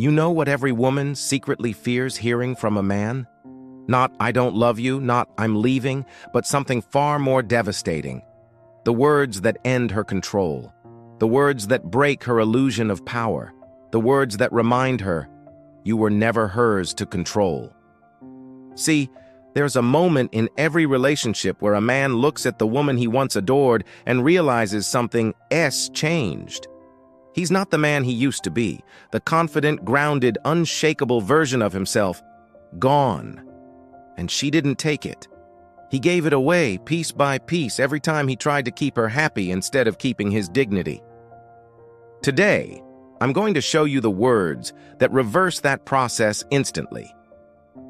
You know what every woman secretly fears hearing from a man? Not "I don't love you," not "I'm leaving," but something far more devastating. The words that end her control. The words that break her illusion of power. The words that remind her, you were never hers to control. See, there's a moment in every relationship where a man looks at the woman he once adored and realizes something's changed. He's not the man he used to be, the confident, grounded, unshakable version of himself, gone. And she didn't take it. He gave it away piece by piece every time he tried to keep her happy instead of keeping his dignity. Today, I'm going to show you the words that reverse that process instantly.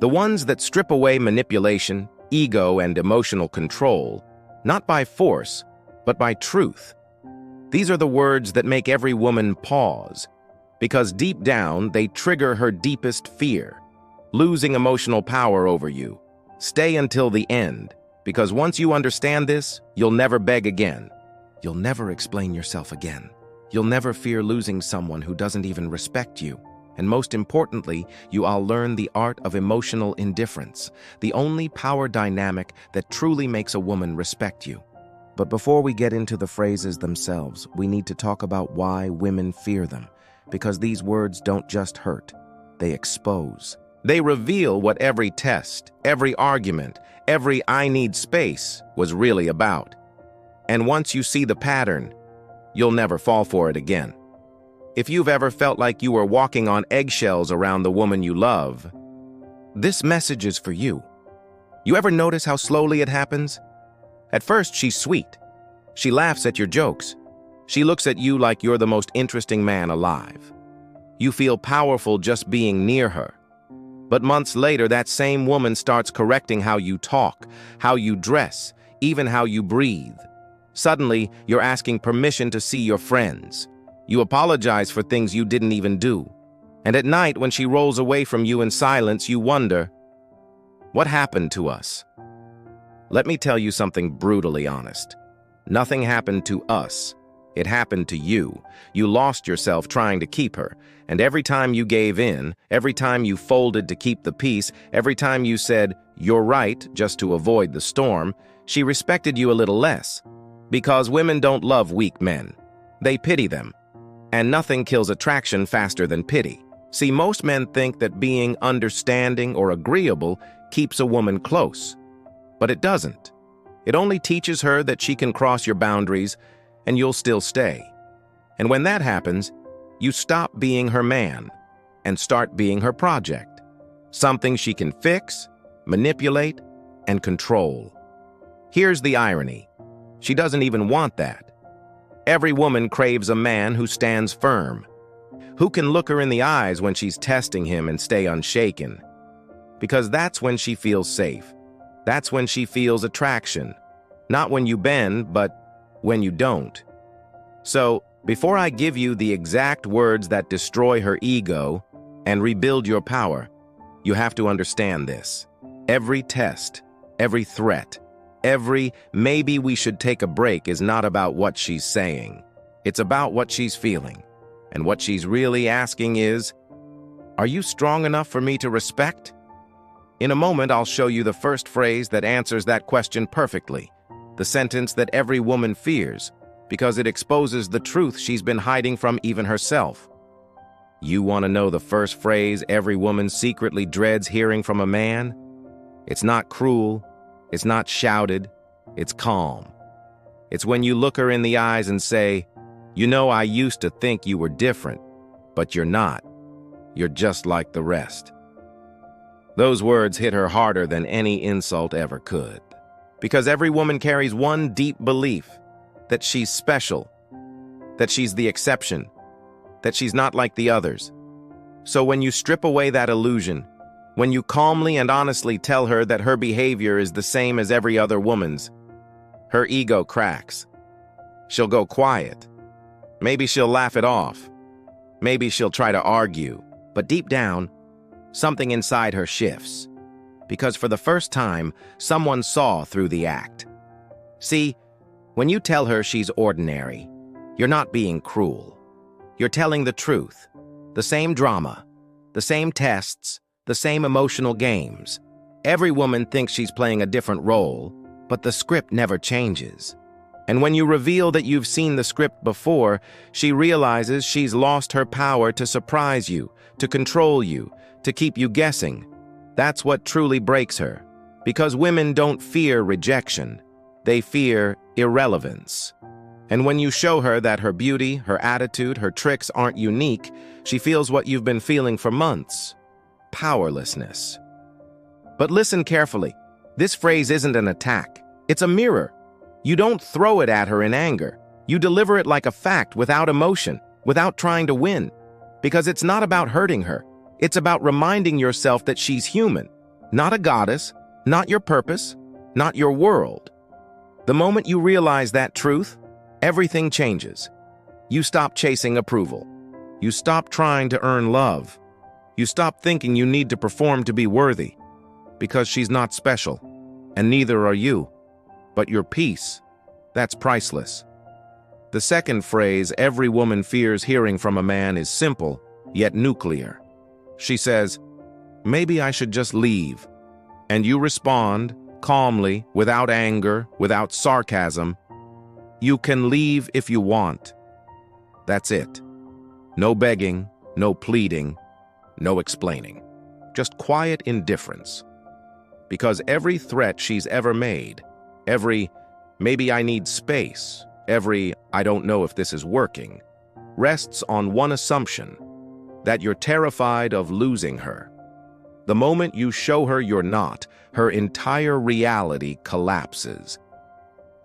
The ones that strip away manipulation, ego, and emotional control, not by force, but by truth. These are the words that make every woman pause, because deep down they trigger her deepest fear, losing emotional power over you. Stay until the end, because once you understand this, you'll never beg again. You'll never explain yourself again. You'll never fear losing someone who doesn't even respect you. And most importantly, you'll learn the art of emotional indifference, the only power dynamic that truly makes a woman respect you. But before we get into the phrases themselves, we need to talk about why women fear them, because these words don't just hurt, they expose. They reveal what every test, every argument, every "I need space" was really about. And once you see the pattern, you'll never fall for it again. If you've ever felt like you were walking on eggshells around the woman you love, this message is for you. You ever notice how slowly it happens? At first, she's sweet. She laughs at your jokes. She looks at you like you're the most interesting man alive. You feel powerful just being near her. But months later, that same woman starts correcting how you talk, how you dress, even how you breathe. Suddenly, you're asking permission to see your friends. You apologize for things you didn't even do. And at night, when she rolls away from you in silence, you wonder, what happened to us? Let me tell you something brutally honest. Nothing happened to us. It happened to you. You lost yourself trying to keep her. And every time you gave in, every time you folded to keep the peace, every time you said, "You're right," just to avoid the storm, she respected you a little less. Because women don't love weak men. They pity them. And nothing kills attraction faster than pity. See, most men think that being understanding or agreeable keeps a woman close. But it doesn't. It only teaches her that she can cross your boundaries and you'll still stay. And when that happens, you stop being her man and start being her project. Something she can fix, manipulate, and control. Here's the irony. She doesn't even want that. Every woman craves a man who stands firm, who can look her in the eyes when she's testing him and stay unshaken. Because that's when she feels safe. That's when she feels attraction. Not when you bend, but when you don't. So, before I give you the exact words that destroy her ego and rebuild your power, you have to understand this. Every test, every threat, every "maybe we should take a break" is not about what she's saying. It's about what she's feeling. And what she's really asking is, are you strong enough for me to respect? In a moment, I'll show you the first phrase that answers that question perfectly. The sentence that every woman fears, because it exposes the truth she's been hiding from even herself. You want to know the first phrase every woman secretly dreads hearing from a man? It's not cruel. It's not shouted, it's calm. It's when you look her in the eyes and say, "You know, I used to think you were different, but you're not. You're just like the rest." Those words hit her harder than any insult ever could. Because every woman carries one deep belief, that she's special, that she's the exception, that she's not like the others. So when you strip away that illusion, when you calmly and honestly tell her that her behavior is the same as every other woman's, her ego cracks. She'll go quiet. Maybe she'll laugh it off. Maybe she'll try to argue. But deep down, something inside her shifts. Because for the first time, someone saw through the act. See, when you tell her she's ordinary, you're not being cruel. You're telling the truth. The same drama, the same tests, the same emotional games. Every woman thinks she's playing a different role, but the script never changes. And when you reveal that you've seen the script before, she realizes she's lost her power to surprise you, to control you, to keep you guessing. That's what truly breaks her. Because women don't fear rejection, they fear irrelevance. And when you show her that her beauty, her attitude, her tricks aren't unique, she feels what you've been feeling for months: powerlessness. But listen carefully. This phrase isn't an attack. It's a mirror. You don't throw it at her in anger. You deliver it like a fact, without emotion, without trying to win. Because it's not about hurting her. It's about reminding yourself that she's human, not a goddess, not your purpose, not your world. The moment you realize that truth, everything changes. You stop chasing approval. You stop trying to earn love. You stop thinking you need to perform to be worthy. Because she's not special, and neither are you. But your peace, that's priceless. The second phrase every woman fears hearing from a man is simple, yet nuclear. She says, "Maybe I should just leave." And you respond, calmly, without anger, without sarcasm, "You can leave if you want." That's it. No begging, no pleading, no explaining. Just quiet indifference. Because every threat she's ever made, every "maybe I need space," every "I don't know if this is working," rests on one assumption: that you're terrified of losing her. The moment you show her you're not, her entire reality collapses.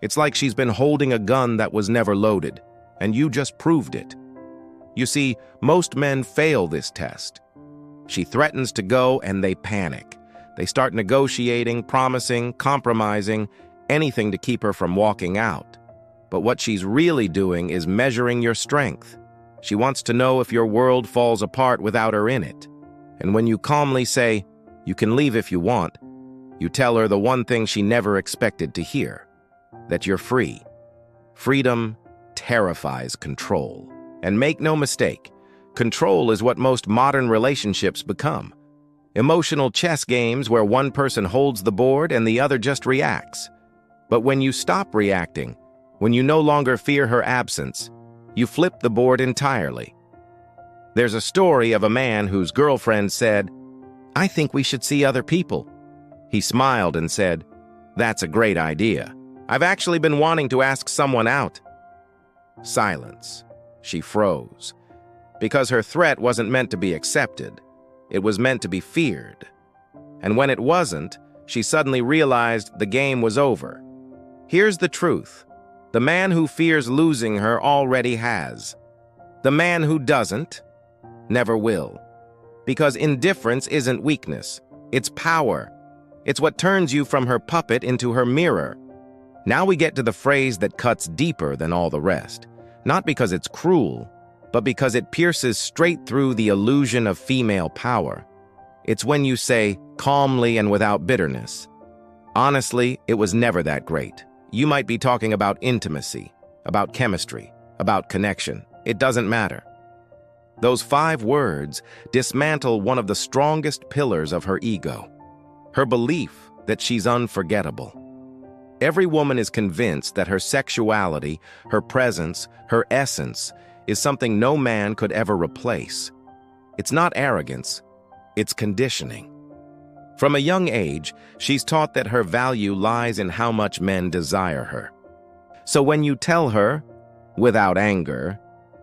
It's like she's been holding a gun that was never loaded, and you just proved it. You see, most men fail this test. She threatens to go, and they panic. They start negotiating, promising, compromising, anything to keep her from walking out. But what she's really doing is measuring your strength. She wants to know if your world falls apart without her in it. And when you calmly say, "You can leave if you want," you tell her the one thing she never expected to hear: that you're free. Freedom terrifies control. And make no mistake, control is what most modern relationships become. Emotional chess games where one person holds the board and the other just reacts. But when you stop reacting, when you no longer fear her absence, you flip the board entirely. There's a story of a man whose girlfriend said, "I think we should see other people." He smiled and said, "That's a great idea. I've actually been wanting to ask someone out." Silence. She froze. Because her threat wasn't meant to be accepted. It was meant to be feared. And when it wasn't, she suddenly realized the game was over. Here's the truth. The man who fears losing her already has. The man who doesn't, never will. Because indifference isn't weakness. It's power. It's what turns you from her puppet into her mirror. Now we get to the phrase that cuts deeper than all the rest. Not because it's cruel, but because it pierces straight through the illusion of female power. It's when you say, calmly and without bitterness, "Honestly, it was never that great." You might be talking about intimacy, about chemistry, about connection. It doesn't matter. Those 5 words dismantle one of the strongest pillars of her ego, her belief that she's unforgettable. Every woman is convinced that her sexuality, her presence, her essence is something no man could ever replace. It's not arrogance, it's conditioning. From a young age, she's taught that her value lies in how much men desire her. So when you tell her, without anger,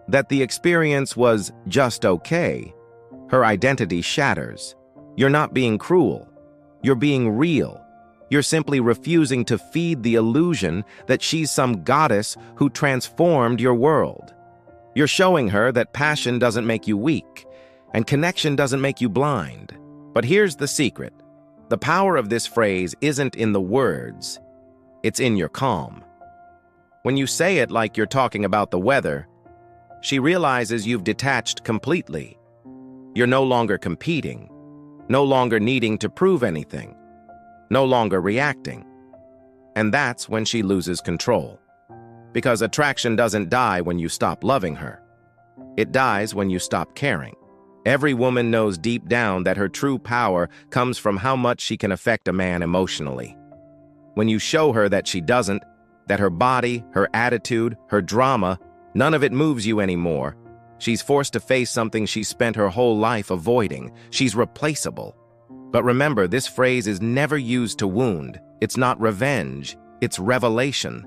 that the experience was just okay, her identity shatters. You're not being cruel. You're being real. You're simply refusing to feed the illusion that she's some goddess who transformed your world. You're showing her that passion doesn't make you weak, and connection doesn't make you blind. But here's the secret. The power of this phrase isn't in the words, it's in your calm. When you say it like you're talking about the weather, she realizes you've detached completely. You're no longer competing, no longer needing to prove anything, no longer reacting. And that's when she loses control. Because attraction doesn't die when you stop loving her. It dies when you stop caring. Every woman knows deep down that her true power comes from how much she can affect a man emotionally. When you show her that she doesn't, that her body, her attitude, her drama, none of it moves you anymore, she's forced to face something she's spent her whole life avoiding. She's replaceable. But remember, this phrase is never used to wound. It's not revenge. It's revelation.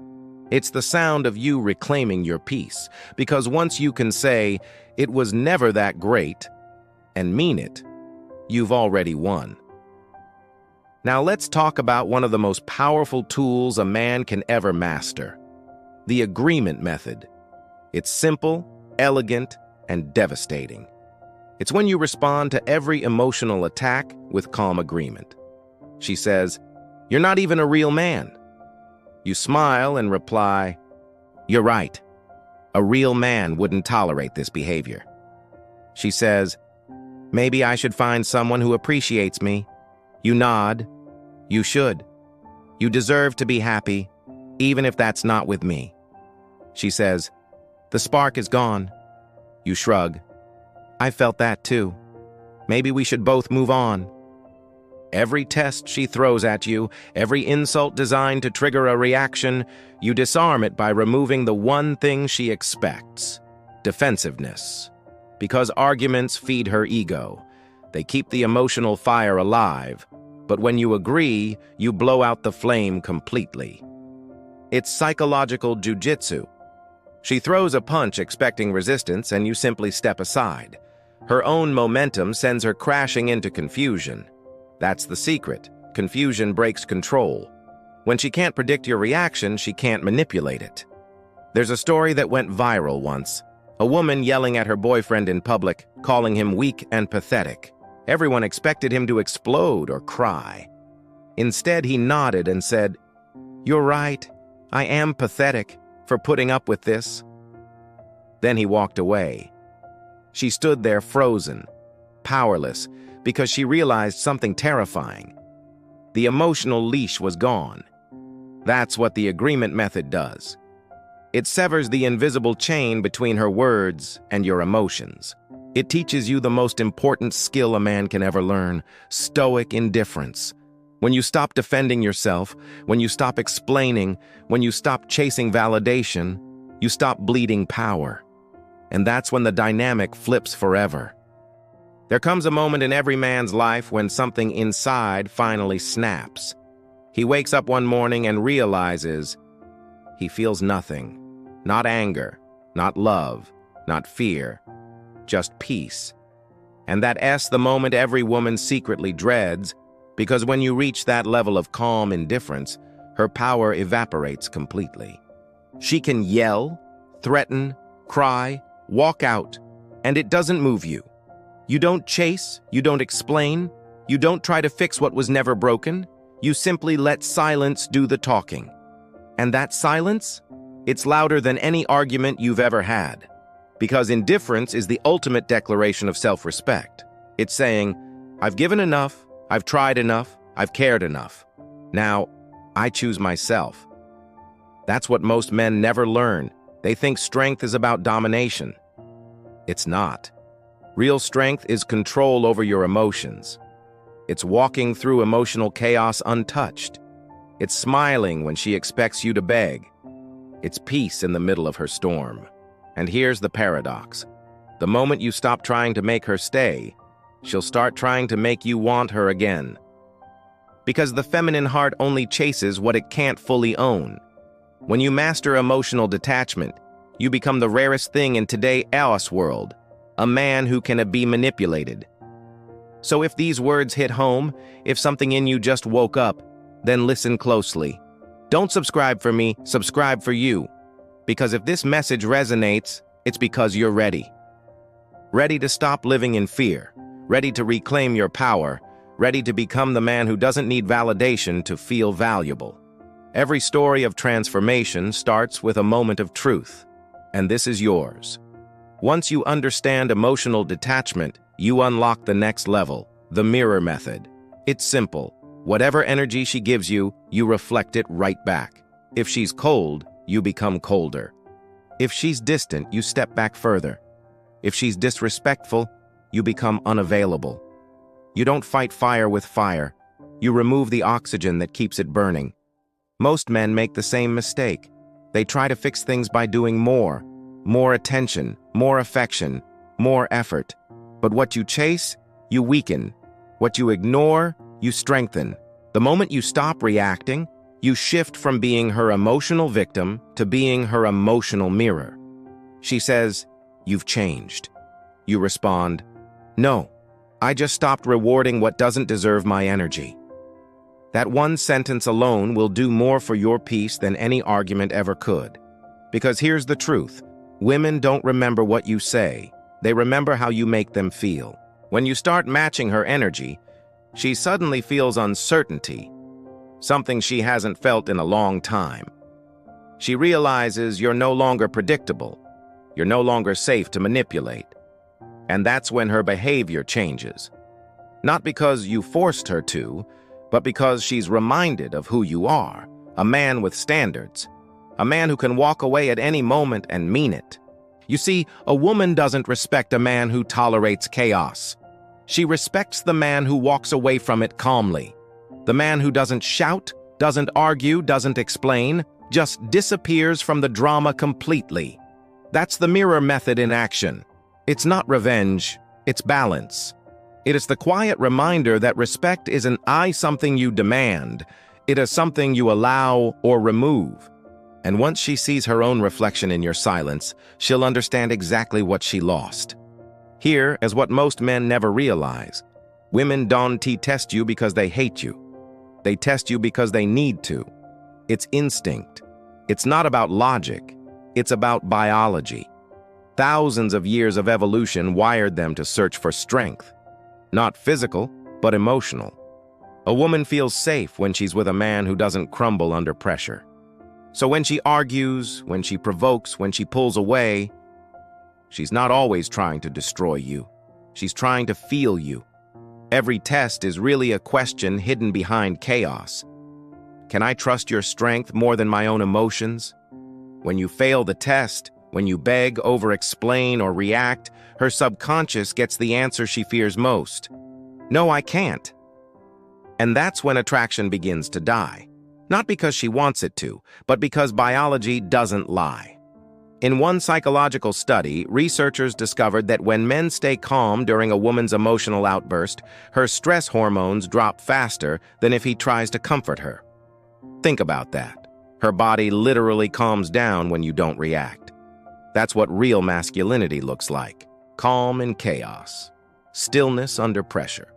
It's the sound of you reclaiming your peace. Because once you can say, "It was never that great," and mean it, you've already won. Now let's talk about one of the most powerful tools a man can ever master: the agreement method. It's simple, elegant, and devastating. It's when you respond to every emotional attack with calm agreement. She says, "You're not even a real man." You smile and reply, "You're right. A real man wouldn't tolerate this behavior." She says, "Maybe I should find someone who appreciates me." You nod. "You should. You deserve to be happy, even if that's not with me." She says, "The spark is gone." You shrug. "I felt that too. Maybe we should both move on." Every test she throws at you, every insult designed to trigger a reaction, you disarm it by removing the one thing she expects: defensiveness. Because arguments feed her ego. They keep the emotional fire alive. But when you agree, you blow out the flame completely. It's psychological jujitsu. She throws a punch expecting resistance, and you simply step aside. Her own momentum sends her crashing into confusion. That's the secret. Confusion breaks control. When she can't predict your reaction, she can't manipulate it. There's a story that went viral once. A woman yelling at her boyfriend in public, calling him weak and pathetic. Everyone expected him to explode or cry. Instead, he nodded and said, "You're right. I am pathetic for putting up with this." Then he walked away. She stood there frozen, powerless, because she realized something terrifying. The emotional leash was gone. That's what the agreement method does. It severs the invisible chain between her words and your emotions. It teaches you the most important skill a man can ever learn: stoic indifference. When you stop defending yourself, when you stop explaining, when you stop chasing validation, you stop bleeding power. And that's when the dynamic flips forever. There comes a moment in every man's life when something inside finally snaps. He wakes up one morning and realizes he feels nothing. Not anger, not love, not fear, just peace. And that's the moment every woman secretly dreads, because when you reach that level of calm indifference, her power evaporates completely. She can yell, threaten, cry, walk out, and it doesn't move you. You don't chase, you don't explain, you don't try to fix what was never broken. You simply let silence do the talking. And that silence? It's louder than any argument you've ever had. Because indifference is the ultimate declaration of self-respect. It's saying, "I've given enough, I've tried enough, I've cared enough. Now, I choose myself." That's what most men never learn. They think strength is about domination. It's not. Real strength is control over your emotions. It's walking through emotional chaos untouched. It's smiling when she expects you to beg. It's peace in the middle of her storm. And here's the paradox. The moment you stop trying to make her stay, she'll start trying to make you want her again. Because the feminine heart only chases what it can't fully own. When you master emotional detachment, you become the rarest thing in today's world, a man who can be manipulated. So if these words hit home, if something in you just woke up, then listen closely. Don't subscribe for me, subscribe for you. Because if this message resonates, it's because you're ready. Ready to stop living in fear, ready to reclaim your power, ready to become the man who doesn't need validation to feel valuable. Every story of transformation starts with a moment of truth, and this is yours. Once you understand emotional detachment, you unlock the next level, the mirror method. It's simple. Whatever energy she gives you, you reflect it right back. If she's cold, you become colder. If she's distant, you step back further. If she's disrespectful, you become unavailable. You don't fight fire with fire. You remove the oxygen that keeps it burning. Most men make the same mistake. They try to fix things by doing more attention, more affection, more effort. But what you chase, you weaken. What you ignore, you strengthen. The moment you stop reacting, you shift from being her emotional victim to being her emotional mirror. She says, "You've changed." You respond, "No, I just stopped rewarding what doesn't deserve my energy." That one sentence alone will do more for your peace than any argument ever could. Because here's the truth. Women don't remember what you say. They remember how you make them feel. When you start matching her energy, she suddenly feels uncertainty, something she hasn't felt in a long time. She realizes you're no longer predictable. You're no longer safe to manipulate. And that's when her behavior changes. Not because you forced her to, but because she's reminded of who you are, a man with standards, a man who can walk away at any moment and mean it. You see, a woman doesn't respect a man who tolerates chaos. She respects the man who walks away from it calmly, the man who doesn't shout, doesn't argue, doesn't explain, just disappears from the drama completely. That's the mirror method in action. It's not revenge, it's balance. It is the quiet reminder that respect isn't something you demand, it is something you allow or remove. And once she sees her own reflection in your silence, she'll understand exactly what she lost. Here is what most men never realize. Women don't test you because they hate you. They test you because they need to. It's instinct. It's not about logic. It's about biology. Thousands of years of evolution wired them to search for strength. Not physical, but emotional. A woman feels safe when she's with a man who doesn't crumble under pressure. So when she argues, when she provokes, when she pulls away, she's not always trying to destroy you. She's trying to feel you. Every test is really a question hidden behind chaos. Can I trust your strength more than my own emotions? When you fail the test, when you beg, over-explain, or react, her subconscious gets the answer she fears most. No, I can't. And that's when attraction begins to die. Not because she wants it to, but because biology doesn't lie. In one psychological study, researchers discovered that when men stay calm during a woman's emotional outburst, her stress hormones drop faster than if he tries to comfort her. Think about that. Her body literally calms down when you don't react. That's what real masculinity looks like. Calm in chaos. Stillness under pressure.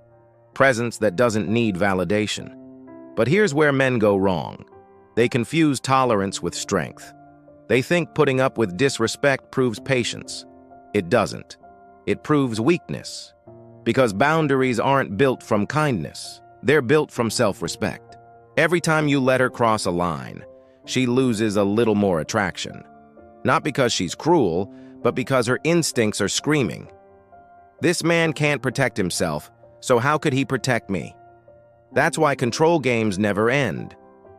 Presence that doesn't need validation. But here's where men go wrong. They confuse tolerance with strength. They think putting up with disrespect proves patience. It doesn't. It proves weakness. Because boundaries aren't built from kindness. They're built from self-respect. Every time you let her cross a line, she loses a little more attraction. Not because she's cruel, but because her instincts are screaming. This man can't protect himself, so how could he protect me? That's why control games never end.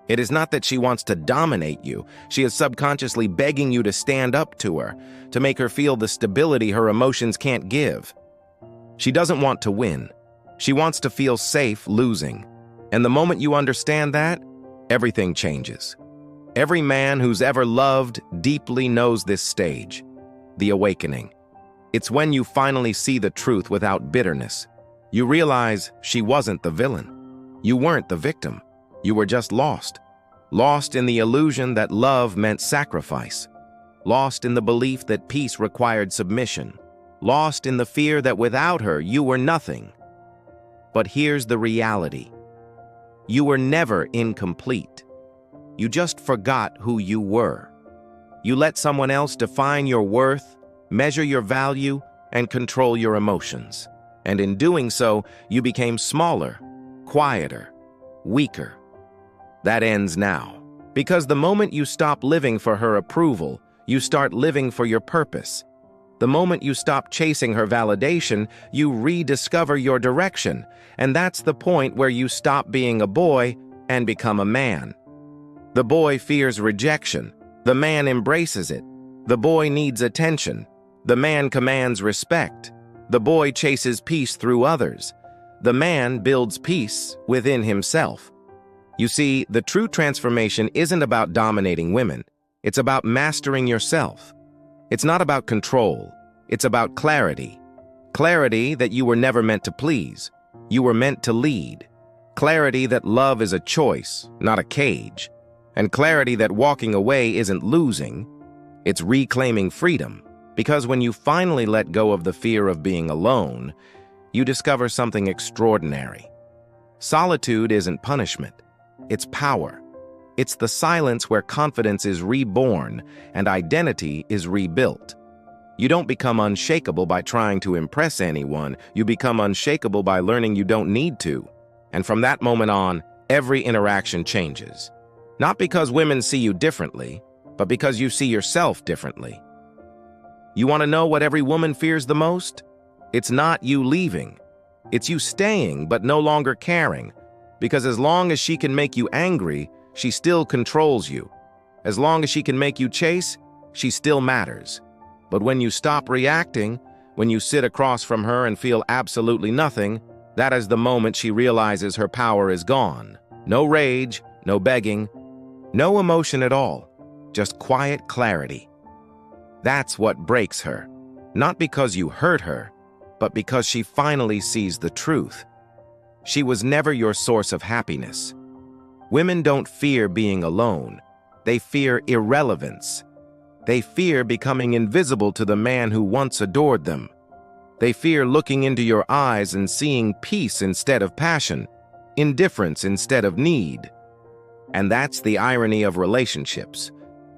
It is not that she wants to dominate you. She is subconsciously begging you to stand up to her, to make her feel the stability her emotions can't give. She doesn't want to win. She wants to feel safe losing. And the moment you understand that, everything changes. Every man who's ever loved deeply knows this stage, the awakening. It's when you finally see the truth without bitterness. You realize she wasn't the villain. You weren't the victim. You were just lost. Lost in the illusion that love meant sacrifice. Lost in the belief that peace required submission. Lost in the fear that without her, you were nothing. But here's the reality. You were never incomplete. You just forgot who you were. You let someone else define your worth, measure your value, and control your emotions. And in doing so, you became smaller, quieter, weaker. That ends now. Because the moment you stop living for her approval, you start living for your purpose. The moment you stop chasing her validation, you rediscover your direction. And that's the point where you stop being a boy and become a man. The boy fears rejection. The man embraces it. The boy needs attention. The man commands respect. The boy chases peace through others. The man builds peace within himself. You see, the true transformation isn't about dominating women. It's about mastering yourself. It's not about control. It's about clarity. Clarity that you were never meant to please. You were meant to lead. Clarity that love is a choice, not a cage. And clarity that walking away isn't losing. It's reclaiming freedom. Because when you finally let go of the fear of being alone, you discover something extraordinary. Solitude isn't punishment. It's power. It's the silence where confidence is reborn and identity is rebuilt. You don't become unshakable by trying to impress anyone. You become unshakable by learning you don't need to. And from that moment on, every interaction changes. Not because women see you differently, but because you see yourself differently. You want to know what every woman fears the most? It's not you leaving. It's you staying but no longer caring. Because as long as she can make you angry, she still controls you. As long as she can make you chase, she still matters. But when you stop reacting, when you sit across from her and feel absolutely nothing, that is the moment she realizes her power is gone. No rage, no begging, no emotion at all, just quiet clarity. That's what breaks her. Not because you hurt her, but because she finally sees the truth. She was never your source of happiness. Women don't fear being alone. They fear irrelevance. They fear becoming invisible to the man who once adored them. They fear looking into your eyes and seeing peace instead of passion, indifference instead of need. And that's the irony of relationships.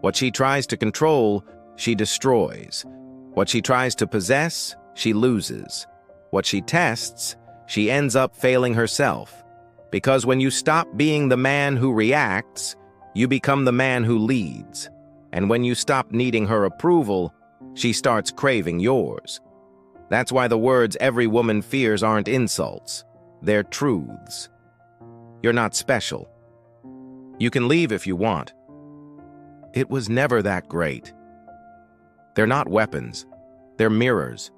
What she tries to control, she destroys. What she tries to possess, she loses. What she tests, she ends up failing herself. Because when you stop being the man who reacts, you become the man who leads. And when you stop needing her approval, she starts craving yours. That's why the words every woman fears aren't insults. They're truths. You're not special. You can leave if you want. It was never that great. They're not weapons. They're mirrors,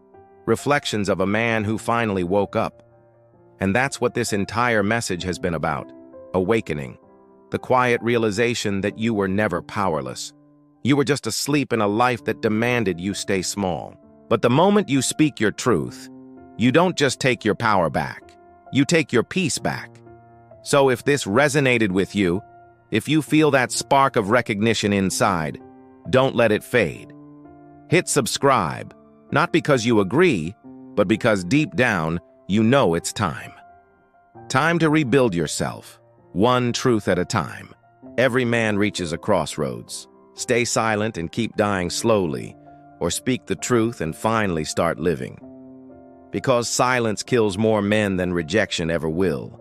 reflections of a man who finally woke up. And that's what this entire message has been about. Awakening. The quiet realization that you were never powerless. You were just asleep in a life that demanded you stay small. But the moment you speak your truth, you don't just take your power back. You take your peace back. So if this resonated with you, if you feel that spark of recognition inside, don't let it fade. Hit subscribe, not because you agree, but because deep down, you know it's time. Time to rebuild yourself, one truth at a time. Every man reaches a crossroads. Stay silent and keep dying slowly, or speak the truth and finally start living. Because silence kills more men than rejection ever will.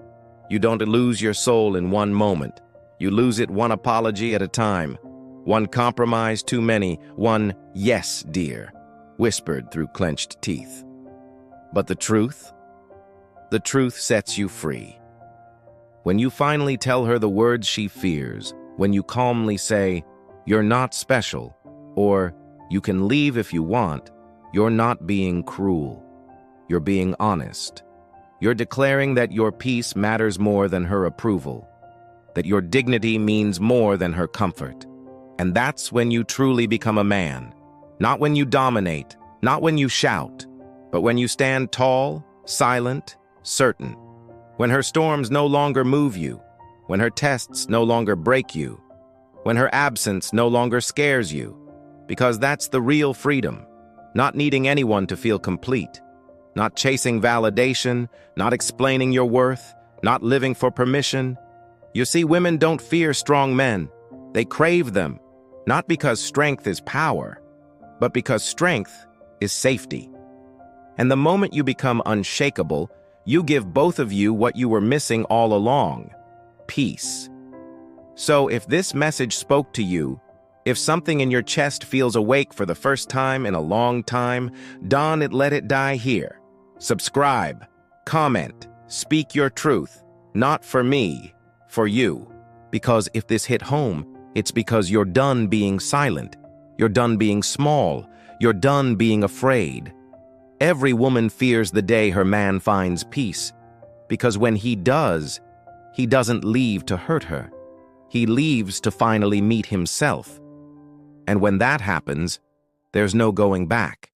You don't lose your soul in one moment. You lose it one apology at a time, one compromise too many, one "yes, dear," whispered through clenched teeth. But the truth sets you free. When you finally tell her the words she fears, when you calmly say, "You're not special," or "You can leave if you want," you're not being cruel. You're being honest. You're declaring that your peace matters more than her approval, that your dignity means more than her comfort. And that's when you truly become a man. Not when you dominate, not when you shout, but when you stand tall, silent, certain. When her storms no longer move you, when her tests no longer break you, when her absence no longer scares you. Because that's the real freedom, not needing anyone to feel complete, not chasing validation, not explaining your worth, not living for permission. You see, women don't fear strong men. They crave them, not because strength is power, but because strength is safety. And the moment you become unshakable, you give both of you what you were missing all along: peace. So if this message spoke to you, if something in your chest feels awake for the first time in a long time, don't let it die here. Subscribe, comment, speak your truth, not for me, for you. Because if this hit home, it's because you're done being silent. You're done being small. You're done being afraid. Every woman fears the day her man finds peace, because when he does, he doesn't leave to hurt her. He leaves to finally meet himself. And when that happens, there's no going back.